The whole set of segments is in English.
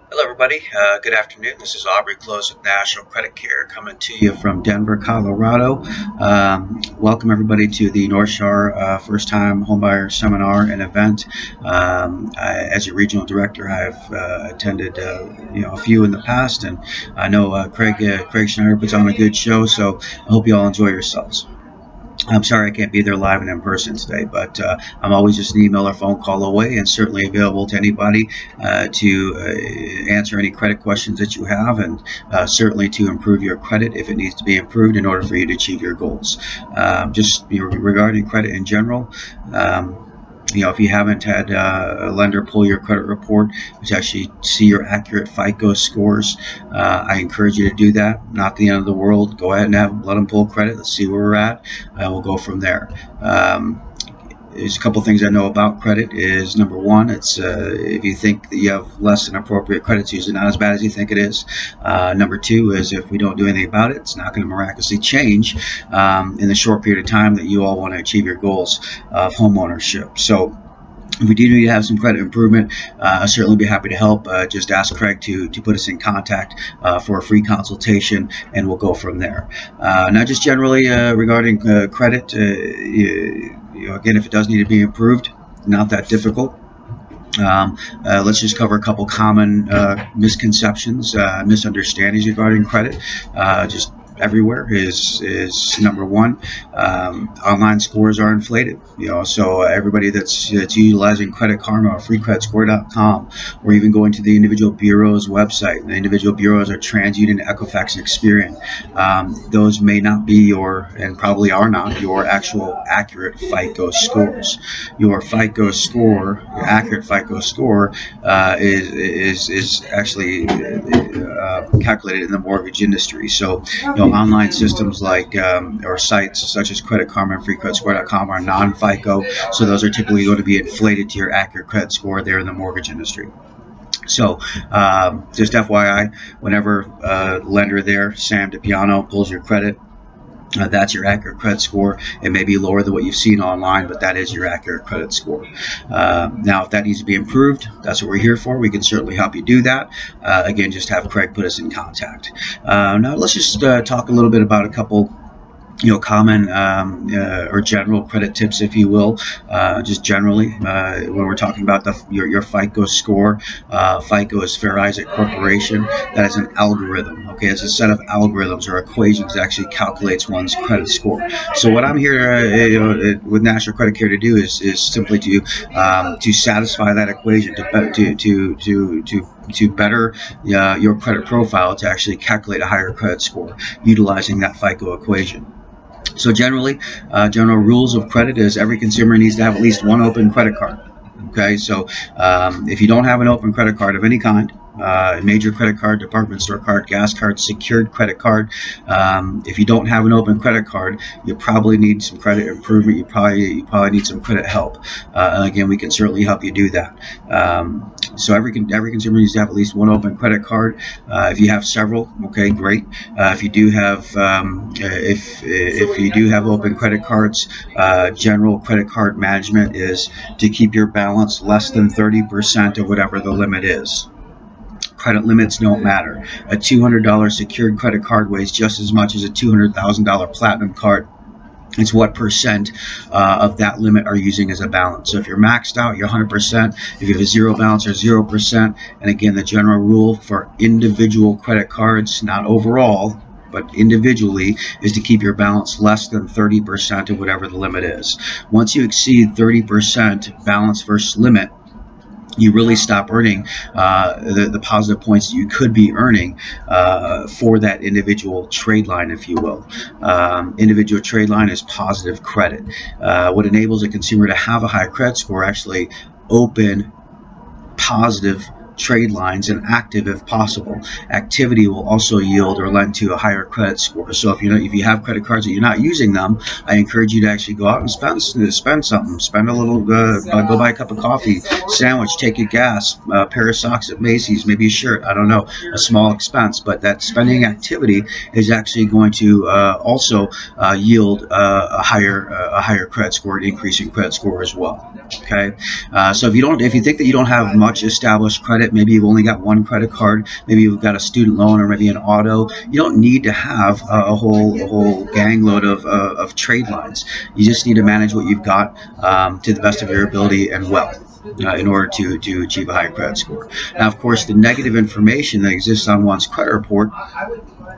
Hello everybody, good afternoon. This is Aubrey Close with National Credit Care coming to you from Denver, Colorado. Welcome everybody to the NORCHAR first time homebuyer seminar and event. As your regional director, I've attended a few in the past, and I know Craig Schneider puts on a good show, so I hope you all enjoy yourselves. I'm sorry I can't be there live and in person today, but I'm always just an email or phone call away, and certainly available to anybody to answer any credit questions that you have, and certainly to improve your credit if it needs to be improved in order for you to achieve your goals. Just regarding credit in general, if you haven't had a lender pull your credit report to actually see your accurate FICO scores, I encourage you to do that. Not the end of the world. Go ahead and let them pull credit. Let's see where we're at. We'll go from there. There's a couple things I know about credit. Is number one, it's if you think that you have less than appropriate credit, it's usually not as bad as you think it is. Number two is if we don't do anything about it, it's not going to miraculously change in the short period of time that you all want to achieve your goals of home ownership. So if we do need to have some credit improvement, I'll certainly be happy to help. Just ask Craig to put us in contact for a free consultation, and we'll go from there. Now, just generally regarding credit, again, if it does need to be improved, not that difficult. Let's just cover a couple common misconceptions, misunderstandings regarding credit. Just everywhere is number one, online scores are inflated. So everybody that's utilizing Credit Karma or freecreditscore.com, or even going to the individual bureau's website. The individual bureaus are TransUnion, Equifax, and Experian. Those may not be and probably are not your actual accurate FICO scores. Your FICO score, your accurate FICO score, is actually calculated in the mortgage industry. So online systems like or sites such as Credit Karma and freecreditscore.com are non-FICO, so those are typically going to be inflated to your accurate credit score there in the mortgage industry. So just FYI, whenever lender there, Sam DiPiano, pulls your credit, that's your accurate credit score. It may be lower than what you've seen online, but that is your accurate credit score. Now, if that needs to be improved, that's what we're here for. We can certainly help you do that. Again, just have Craig put us in contact. Now, let's just talk a little bit about a couple common or general credit tips, if you will. Just generally, when we're talking about your FICO score, FICO is Fair Isaac Corporation. That is an algorithm. Okay, it's a set of algorithms or equations that actually calculates one's credit score. So what I'm here with National Credit Care to do is simply to satisfy that equation, to better your credit profile, to actually calculate a higher credit score utilizing that FICO equation. So generally, general rules of credit is every consumer needs to have at least one open credit card. Okay, so if you don't have an open credit card of any kind, major credit card, department store card, gas card, secured credit card, if you don't have an open credit card, you probably need some credit improvement. You probably need some credit help. Again, we can certainly help you do that. So every consumer needs to have at least one open credit card. If you have several, okay, great. If you do have if you do have open credit cards, general credit card management is to keep your balance less than 30% of whatever the limit is. Credit limits don't matter. A $200 secured credit card weighs just as much as a $200,000 platinum card. It's what percent of that limit are using as a balance. So if you're maxed out, you're 100%. If you have a zero balance, you're 0%. And again, the general rule for individual credit cards, not overall, but individually, is to keep your balance less than 30% of whatever the limit is. Once you exceed 30% balance versus limit, you really stop earning the positive points that you could be earning for that individual trade line, if you will. Individual trade line is positive credit. What enables a consumer to have a high credit score, actually open positive trade lines and active if possible. Activity will also yield or lend to a higher credit score. So if you have credit cards that you're not using them, I encourage you to actually go out and spend something. Spend a little, go buy a cup of coffee, sandwich, take your gas, a pair of socks at Macy's, maybe a shirt, I don't know, a small expense. But that spending activity is actually going to also yield a higher credit score, an increase in credit score as well. Okay, so if you think that you don't have much established credit credit. Maybe you've only got one credit card. Maybe you've got a student loan or maybe an auto. You don't need to have a whole gangload of trade lines. You just need to manage what you've got to the best of your ability and well. In order to achieve a high credit score. Now, of course, the negative information that exists on one's credit report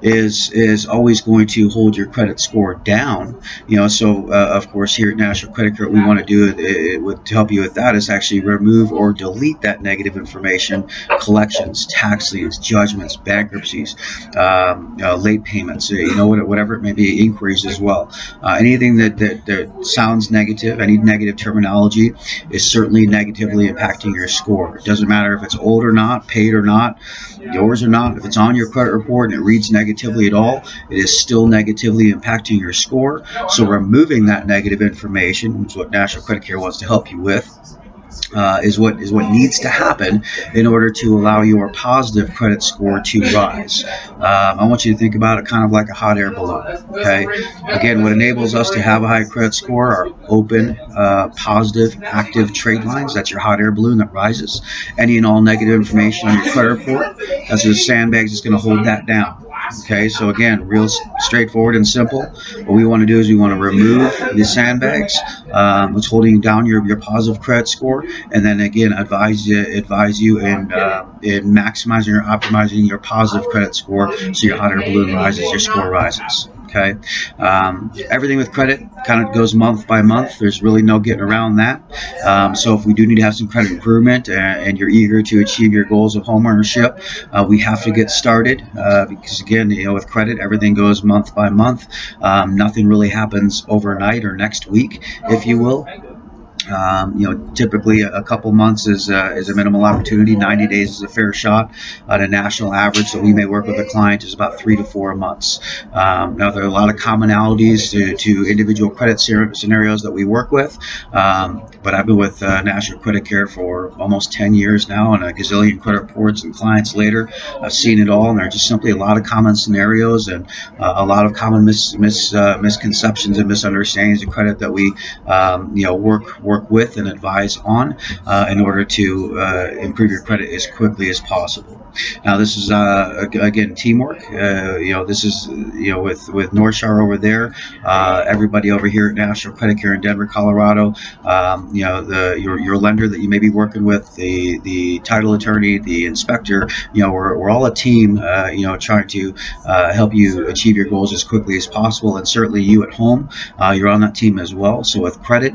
is always going to hold your credit score down. So of course, here at National Credit Care, what we want to do to help you with that is actually remove or delete that negative information: collections, tax liens, judgments, bankruptcies, late payments, whatever it may be, inquiries as well. Anything that sounds negative, any negative terminology, is certainly negatively impacting your score. It doesn't matter if it's old or not, paid or not, yours or not. If it's on your credit report and it reads negatively at all, it is still negatively impacting your score. So removing that negative information, which is what National Credit Care wants to help you with, is what needs to happen in order to allow your positive credit score to rise. I want you to think about it kind of like a hot air balloon. Okay. Again, what enables us to have a high credit score are open, positive, active trade lines. That's your hot air balloon that rises. Any and all negative information on your credit report, that's the sandbags that's going to hold that down. Okay, so again, real straightforward and simple. What we want to do is we want to remove the sandbags, what's holding down your positive credit score, and then again advise you in maximizing or optimizing your positive credit score, so your hot air balloon rises, your score rises. Okay, everything with credit kind of goes month by month. There's really no getting around that. So if we do need to have some credit improvement and you're eager to achieve your goals of home ownership, we have to get started because again, with credit, everything goes month by month. Nothing really happens overnight or next week, if you will. Typically a couple months is a minimal opportunity. 90 days is a fair shot. At a national average that we may work with a client is about 3 to 4 months. Now, there are a lot of commonalities to individual credit scenarios that we work with, but I've been with National Credit Care for almost 10 years now, and a gazillion credit reports and clients later. I've seen it all, and there are just simply a lot of common scenarios and a lot of common misconceptions and misunderstandings of credit that we work with and advise on in order to improve your credit as quickly as possible. Now, this is again teamwork. This is with NORCHAR over there, everybody over here at National Credit Care in Denver, Colorado. Your lender that you may be working with, the title attorney, the inspector. We're all a team. Trying to help you achieve your goals as quickly as possible, and certainly you at home, you're on that team as well. So with credit,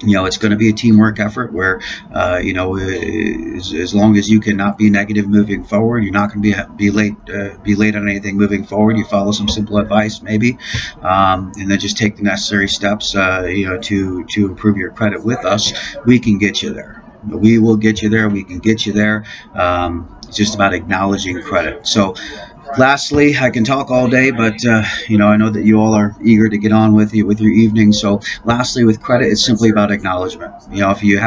it's going to be a teamwork effort where, as long as you cannot be negative moving forward, you're not going to be late on anything moving forward. You follow some simple advice, maybe, and then just take the necessary steps, to improve your credit with us. We can get you there. We will get you there. We can get you there. It's just about acknowledging credit. So, lastly, I can talk all day, but I know that you all are eager to get on with your evening. So, lastly, with credit, it's simply about acknowledgement. If you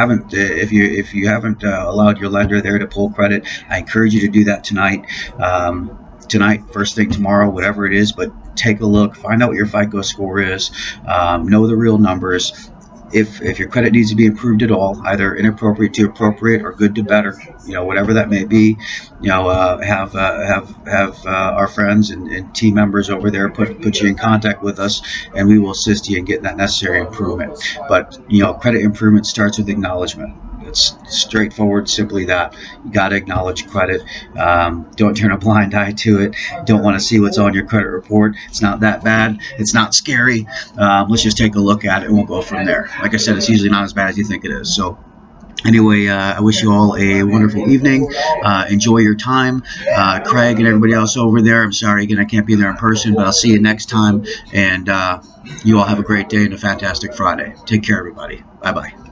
haven't allowed your lender there to pull credit, I encourage you to do that tonight. Tonight, first thing tomorrow, whatever it is. But take a look, find out what your FICO score is, know the real numbers. If your credit needs to be improved at all, either inappropriate to appropriate or good to better, whatever that may be, have our friends and team members over there put you in contact with us, and we will assist you in getting that necessary improvement. But credit improvement starts with acknowledgement. It's straightforward, simply that. You got to acknowledge credit. Don't turn a blind eye to it. Don't want to see what's on your credit report. It's not that bad. It's not scary. Let's just take a look at it, and we'll go from there. Like I said, it's usually not as bad as you think it is. So anyway, I wish you all a wonderful evening. Enjoy your time. Craig and everybody else over there, I'm sorry, again, I can't be there in person, but I'll see you next time. And you all have a great day and a fantastic Friday. Take care, everybody. Bye-bye.